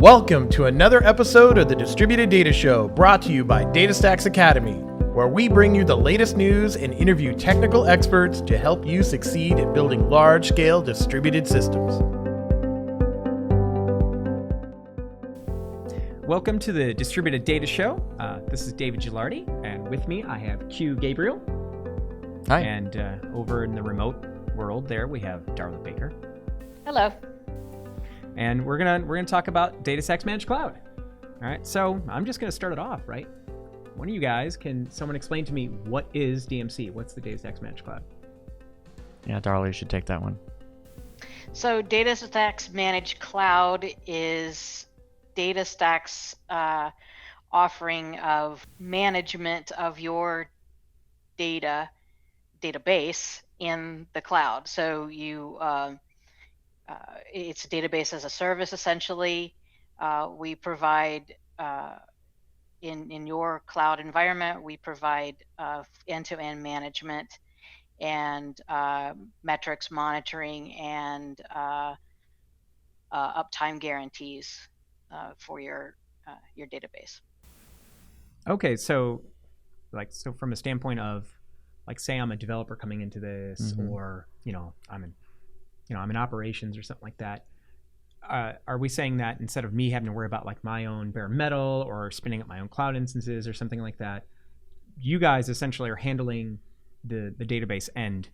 Welcome to another episode of the Distributed Data Show, brought to you by DataStax Academy, where we bring you the latest news and interview technical experts to help you succeed at building large-scale distributed systems. Welcome to the Distributed Data Show. This is David Gilardi, and with me I have Kiyu Gabriel. Hi. And over in the remote world there we have Darla Baker. Hello. And we're gonna talk about DataStax Managed Cloud. All right, so I'm just gonna start it off, right? One of you guys, can someone explain to me what is DMC? What's the DataStax Managed Cloud? Yeah, Darla, you should take that one. So DataStax Managed Cloud is DataStax offering of management of your database in the cloud. So you it's a database as a service, essentially. We provide in your cloud environment, we provide end-to-end management and metrics monitoring and uptime guarantees for your database. Okay, so from a standpoint of, like, say I'm a developer coming into this, or I'm in operations or something like that. Are we saying that instead of me having to worry about like my own bare metal or spinning up my own cloud instances or something like that, you guys essentially are handling the database end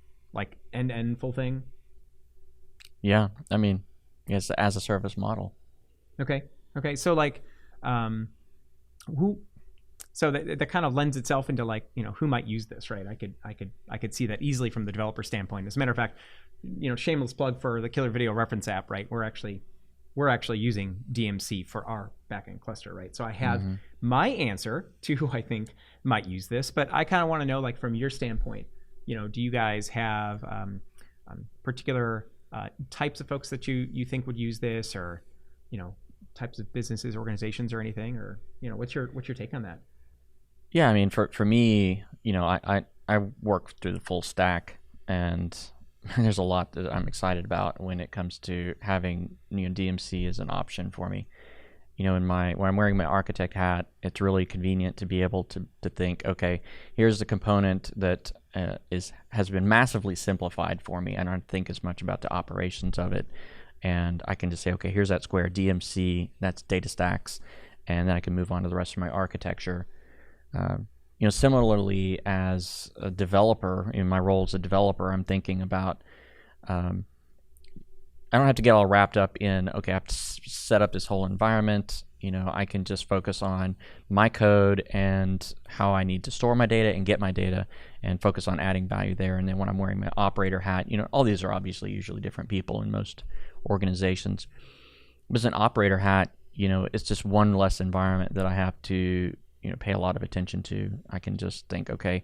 full thing? Yeah, I mean, it's as a service model. Okay. So like, so that kind of lends itself into, like, who might use this, right? I could see that easily from the developer standpoint. As a matter of fact, shameless plug for the Killer Video Reference app, right? We're actually using DMC for our backend cluster, right? So I have my answer to who I think might use this, but I kind of want to know, like, from your standpoint, do you guys have particular types of folks that you think would use this, or types of businesses, organizations, or anything, or what's your take on that? Yeah, I mean, for me, I work through the full stack, and there's a lot that I'm excited about when it comes to having DMC as an option for me. When I'm wearing my architect hat, it's really convenient to be able to think, okay, here's the component that has been massively simplified for me. I don't think as much about the operations of it, and I can just say, okay, here's that square DMC, that's DataStax, and then I can move on to the rest of my architecture. Similarly, as a developer, in my role as a developer, I'm thinking about, I don't have to get all wrapped up in, okay, I have to set up this whole environment. I can just focus on my code and how I need to store my data and get my data, and focus on adding value there. And then when I'm wearing my operator hat, all these are obviously usually different people in most organizations. But as an operator hat, it's just one less environment that I have to pay a lot of attention to. I can just think, okay,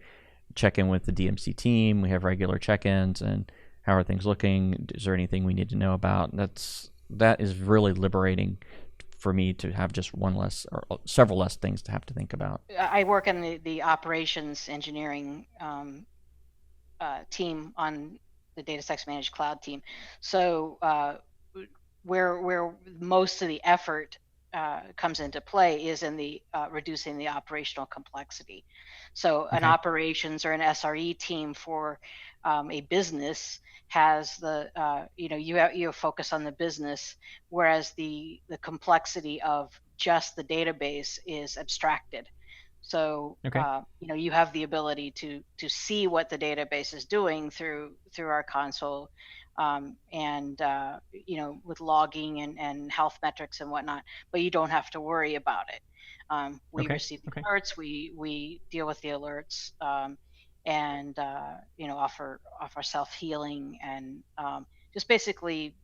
check in with the DMC team. We have regular check-ins, and how are things looking? Is there anything we need to know about? That is really liberating for me to have just one less, or several less things to have to think about. I work in the operations engineering team on the DataStax Managed Cloud team. So where most of the effort comes into play is in the reducing the operational complexity. So an operations or an SRE team for a business has the you focus on the business, whereas the complexity of just the database is abstracted. So you have the ability to see what the database is doing through our console. With logging and health metrics and whatnot, but you don't have to worry about it. We receive the alerts, we deal with the alerts, and offer self-healing and just basically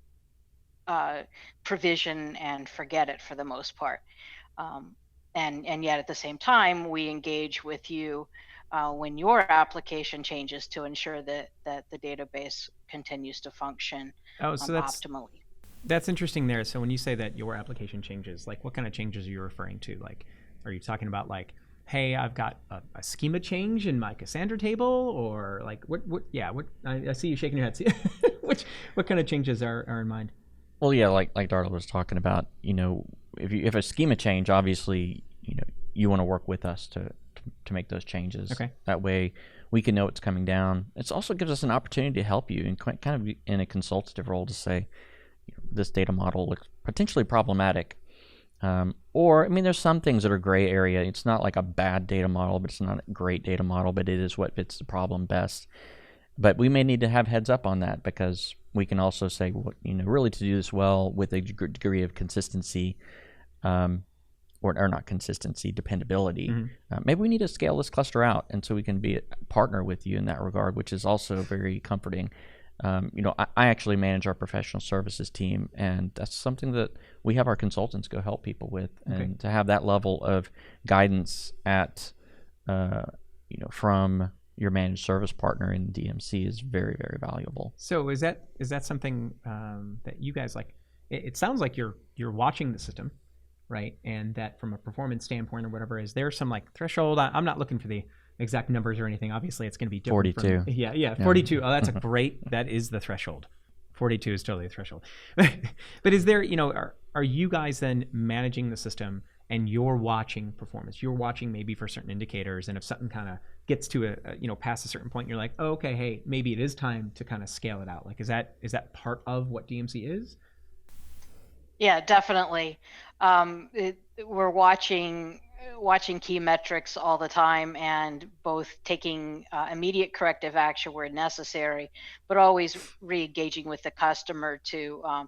provision and forget it for the most part. And yet at the same time, we engage with you when your application changes to ensure that the database continues to function optimally. That's interesting there. So when you say that your application changes, like, what kind of changes are you referring to? Like, are you talking about, like, hey, I've got a schema change in my Cassandra table, or like what? Yeah, what? I see you shaking your head. What kind of changes are in mind? Well, yeah, like Darla was talking about, if a schema change, obviously, you want to work with us to make those changes. Okay. That way we can know it's coming down. It also gives us an opportunity to help you and kind of be in a consultative role to say, this data model looks potentially problematic. Or, there's some things that are gray area. It's not like a bad data model, but it's not a great data model, but it is what fits the problem best. But we may need to have heads up on that, because we can also say, really to do this well with a degree of consistency, or not consistency, dependability. Maybe we need to scale this cluster out, and so we can be a partner with you in that regard, which is also very comforting. I actually manage our professional services team, and that's something that we have our consultants go help people with. And to have that level of guidance from your managed service partner in DMC is very, very valuable. So is that something that you guys like? It sounds like you're watching the system, right? And that from a performance standpoint or whatever, is there some threshold? I'm not looking for the exact numbers or anything. Obviously, it's going to be different. 42. Yeah, 42. Oh, that's that is the threshold. 42 is totally the threshold. But is there, are you guys then managing the system and you're watching performance? You're watching maybe for certain indicators, and if something kind of gets to past a certain point, you're like, oh, okay, hey, maybe it is time to kind of scale it out. Is that part of what DMC is? Yeah, definitely. We're watching key metrics all the time, and both taking immediate corrective action where necessary, but always re-engaging with the customer to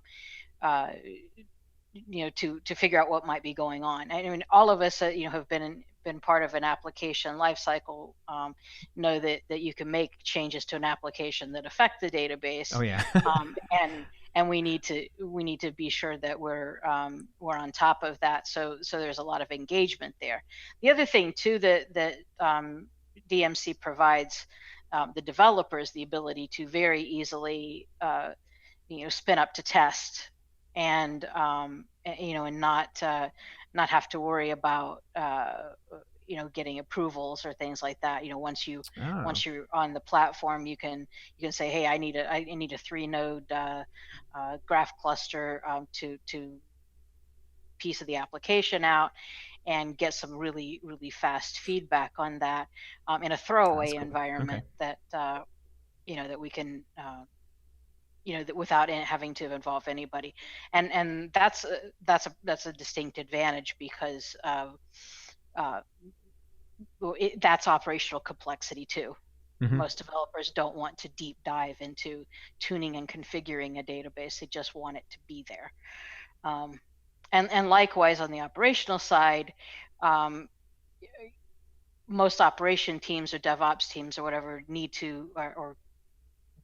figure out what might be going on. All of us have been part of an application lifecycle, know that you can make changes to an application that affect the database. Oh yeah. And we need to be sure that we're on top of that. So there's a lot of engagement there. The other thing too that DMC provides the developers the ability to very easily spin up to test, and not have to worry about getting approvals or things like that. Once you're on the platform, you can say, hey, I need a 3-node graph cluster to piece of the application out, and get some really, really fast feedback on that in a throwaway environment. Okay. That we can that without having to involve anybody, and that's a distinct advantage, because that's operational complexity too. Most developers don't want to deep dive into tuning and configuring a database. They just want it to be there. And likewise on the operational side, most operation teams or DevOps teams or whatever need to or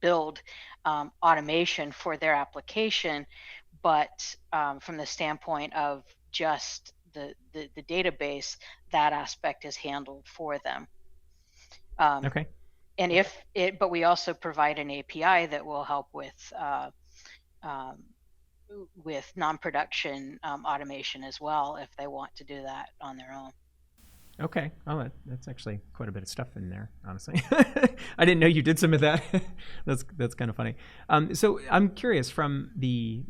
build automation for their application, but from the standpoint of just the database, that aspect is handled for them. Okay. And but we also provide an API that will help with non-production automation as well, if they want to do that on their own. Okay. Oh, that's actually quite a bit of stuff in there, honestly. I didn't know you did some of that. That's kind of funny. So I'm curious, from the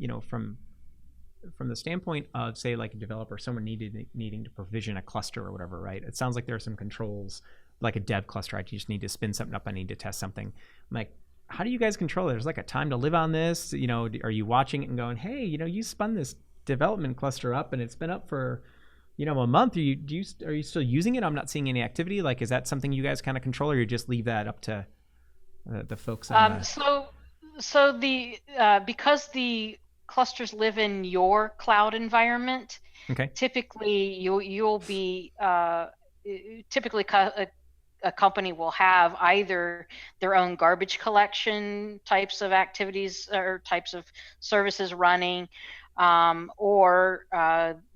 from the standpoint of, say, like a developer, someone needing to provision a cluster or whatever, right? It sounds like there are some controls, like a dev cluster. I just need to spin something up. I need to test something. I'm like, how do you guys control it? There's like a time to live on this. Are you watching it and going, hey, you spun this development cluster up and it's been up for a month? Are you still using it? I'm not seeing any activity. Like, is that something you guys kind of control, or you just leave that up to the folks? So the because the clusters live in your cloud environment, okay. Typically you'll be typically a company will have either their own garbage collection types of activities or types of services running, or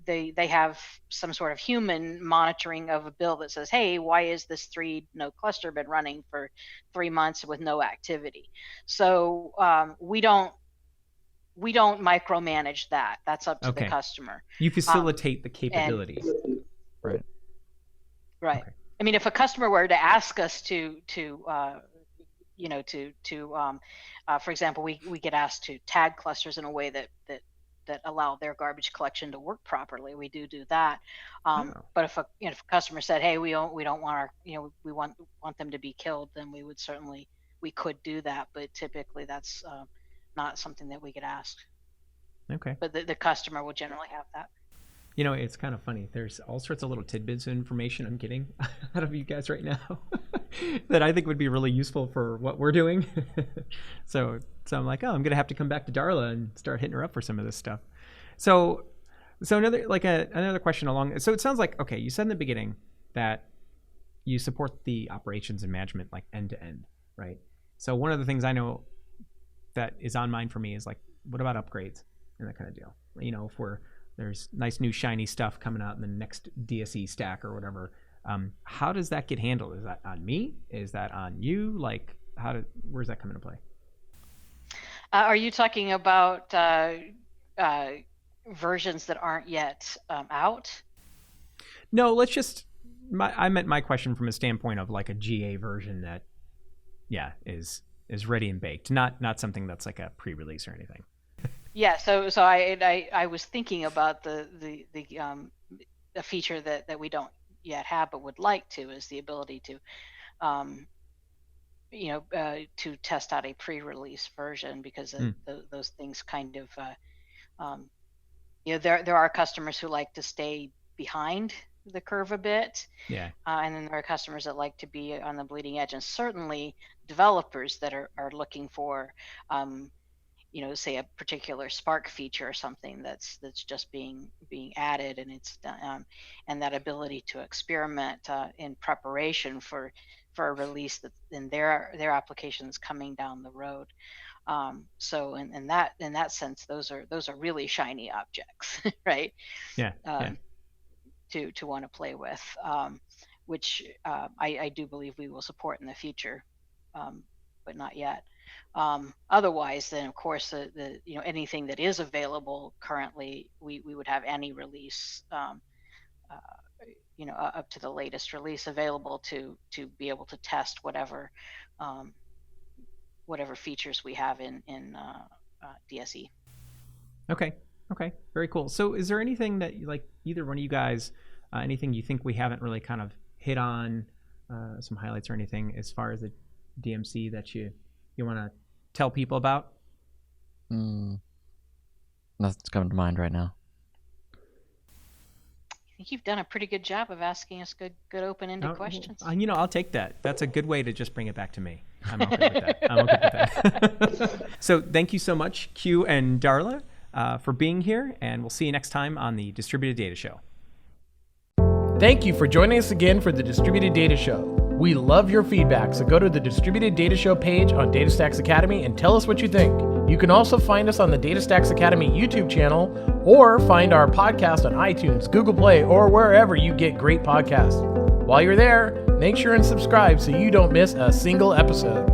they have some sort of human monitoring of a bill that says, hey, why is this 3-node cluster been running for 3 months with no activity? So we don't micromanage that. That's up to the customer. You facilitate the capabilities. Right. Okay. I mean, if a customer were to ask us to for example, we get asked to tag clusters in a way that that allow their garbage collection to work properly. We do that. Oh. But if if a customer said, hey, we don't want our, we want them to be killed, then we could do that. But typically that's not something that we get asked. Okay. But the customer will generally have that. It's kind of funny. There's all sorts of little tidbits of information I'm getting out of you guys right now that I think would be really useful for what we're doing. So I'm like, I'm gonna have to come back to Darla and start hitting her up for some of this stuff. So another question along. So it sounds like, okay, you said in the beginning that you support the operations and management like end to end, right? So one of the things I know that is on mind for me is like, what about upgrades and that kind of deal? If there's nice new shiny stuff coming out in the next DSE stack or whatever. How does that get handled? Is that on me? Is that on you? Like, where's that come into play? Are you talking about versions that aren't yet out? No, I meant my question from a standpoint of like a GA version that, is ready and baked, not something that's like a pre-release or anything. Yeah, so I was thinking about the feature that we don't yet have but would like to, is the ability to to test out a pre-release version, because those things kind of there are customers who like to stay behind the curve a bit, and then there are customers that like to be on the bleeding edge, and certainly developers that are looking for say a particular Spark feature or something that's just being added, and it's and that ability to experiment in preparation for a release that in their applications coming down the road. So in that sense, those are really shiny objects, right? To want to play with, which I do believe we will support in the future, but not yet. Otherwise, then of course the anything that is available currently, we would have any release up to the latest release available to be able to test whatever features we have in DSE. Okay, very cool. So is there anything that either one of you guys, anything you think we haven't really kind of hit on, some highlights or anything as far as the DMC that you want to tell people about? Nothing's coming to mind right now. I think you've done a pretty good job of asking us good open-ended questions. I'll take that. That's a good way to just bring it back to me. I'm okay with that. So thank you so much, Kiyu and Darla, for being here, and we'll see you next time on the Distributed Data Show. Thank you for joining us again for the Distributed Data Show. We love your feedback, so go to the Distributed Data Show page on DataStax Academy and tell us what you think. You can also find us on the DataStax Academy YouTube channel, or find our podcast on iTunes, Google Play, or wherever you get great podcasts. While you're there, make sure and subscribe so you don't miss a single episode.